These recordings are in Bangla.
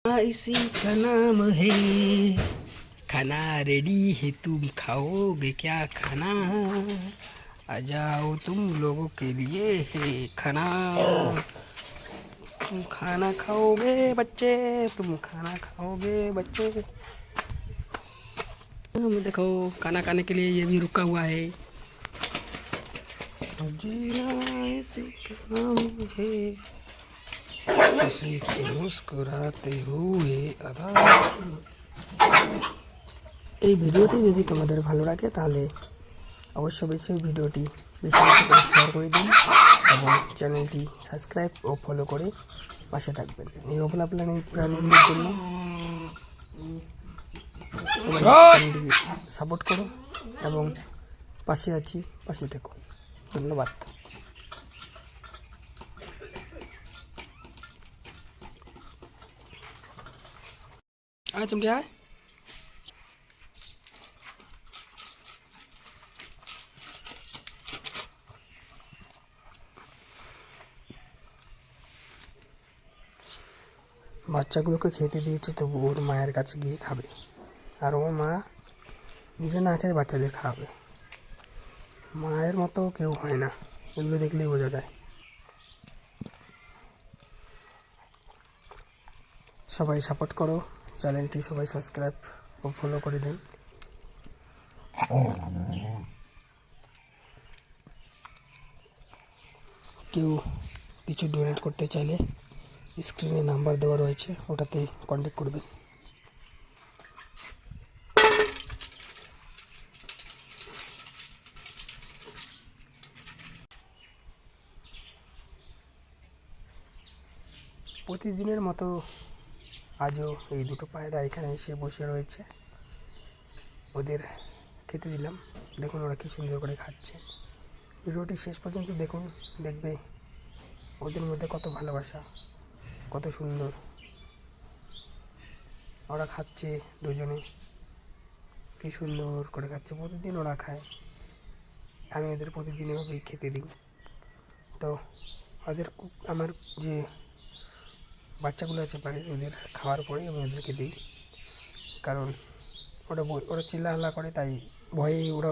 इसी का नाम है खाना। रेडी है, तुम खाओगे क्या खाना? आ जाओ, तुम लोगों के लिए है खाना। तुम खाना खाओगे बच्चे, तुम खाना खाओगे बच्चे। देखो, खाना खाने के लिए ये भी रुका हुआ है। जीना इसी का नाम है, किसी को मुस्कुराते हुए আদা। এই ভিডিওটি যদি তোমাদের ভালো লাগে তাহলে অবশ্যই ভিডিওটি বেশি বেশি করে শেয়ার করে দিন এবং চ্যানেলটি সাবস্ক্রাইব ও ফলো করে পাশে থাকবেন। এই অবলা প্রাণীগুলোর জন্য সবাই চ্যানেলটিকে সাপোর্ট করো এবং পাশে আছি, পাশে থেকো। ধন্যবাদ। চমকে আয়। বাচ্চাগুলোকে খেতে দিয়েছে, তবু ওর মায়ের কাছে গিয়ে খাবে, আর ওর মা নিজে না খেয়ে বাচ্চাদের খাওয়াবে। মায়ের মতো কেউ হয় না, এগুলো দেখলেই বোঝা যায়। সবাই সাপোর্ট করো, চ্যানেলটি সবাই সাবস্ক্রাইব ও ফলো করে দিন। কেউ কিছু ডোনেট করতে চাইলে স্ক্রিনে নাম্বার দেওয়া রয়েছে, ওটাতে কন্ট্যাক্ট করবেন। প্রতিদিনের মতো আজও এই দুটো পায়রা এখানে এসে বসে রয়েছে। ওদের খেতে দিলাম, দেখুন ওরা কি সুন্দর করে খাচ্ছে। ভিডিওটি শেষ পর্যন্ত দেখুন, দেখবে ওদের মধ্যে কত ভালোবাসা, কত সুন্দর। ওরা খাচ্ছে দুজনে, কি সুন্দর করে খাচ্ছে। প্রতিদিন ওরা খায়, আমি ওদের প্রতিদিন এভাবেই খেতে দিই। তো ওদের আমার যে বাচ্চাগুলো আছে বাড়ির, ওদের খাওয়ার পরেই আমি ওদেরকে দিই, কারণ ওরা চিল্লাহাল্লা করে, তাই ভয়ে ওরা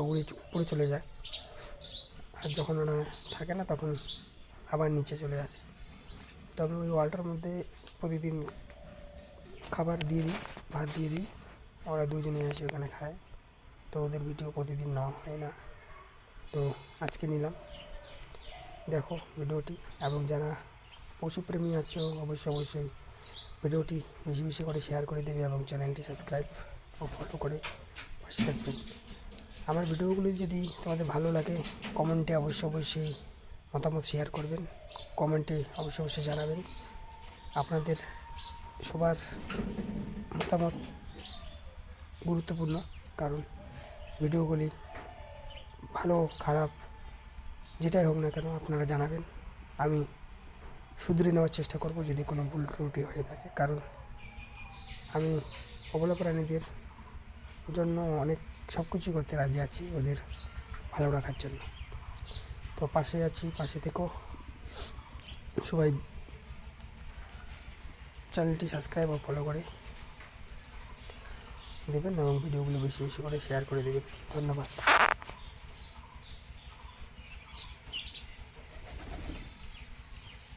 উড়ে চলে যায়। আর যখন ওরা থাকে না তখন আবার নিচে চলে আসে। তবে ওই ওয়ালটার মধ্যে প্রতিদিন খাবার দিয়ে দিই, ভাত দিয়ে দিই, ওরা দুজনে এসে ওখানে খায়। তো ওদের ভিডিও প্রতিদিন নেওয়া হয় না, তো আজকে নিলাম। দেখো ভিডিওটি, এবং যারা পশুপ্রেমী আছে অবশ্যই ভিডিওটি বেশি বেশি করে শেয়ার করে দেবে এবং চ্যানেলটি সাবস্ক্রাইব ও ফলো করে পাশে থাকবেন। আমার ভিডিওগুলি যদি তোমাদের ভালো লাগে, কমেন্টে অবশ্যই মতামত শেয়ার করবেন, কমেন্টে অবশ্যই জানাবেন। আপনাদের সবার মতামত গুরুত্বপূর্ণ, কারণ ভিডিওগুলি ভালো খারাপ যেটাই হোক না কেন আপনারা জানাবেন। আমি শুধরে নেওয়ার চেষ্টা করব যদি কোনো ভুল ত্রুটি হয়ে থাকে, কারণ আমি অবলা প্রাণীদের জন্য অনেক সব কিছুই করতে রাজি আছি ওদের ভালো রাখার জন্য। তো পাশে আছি, পাশে থেকেও সবাই চ্যানেলটি সাবস্ক্রাইব ও ফলো করে দেবেন এবং ভিডিওগুলো বেশি বেশি করে শেয়ার করে দেবেন। ধন্যবাদ।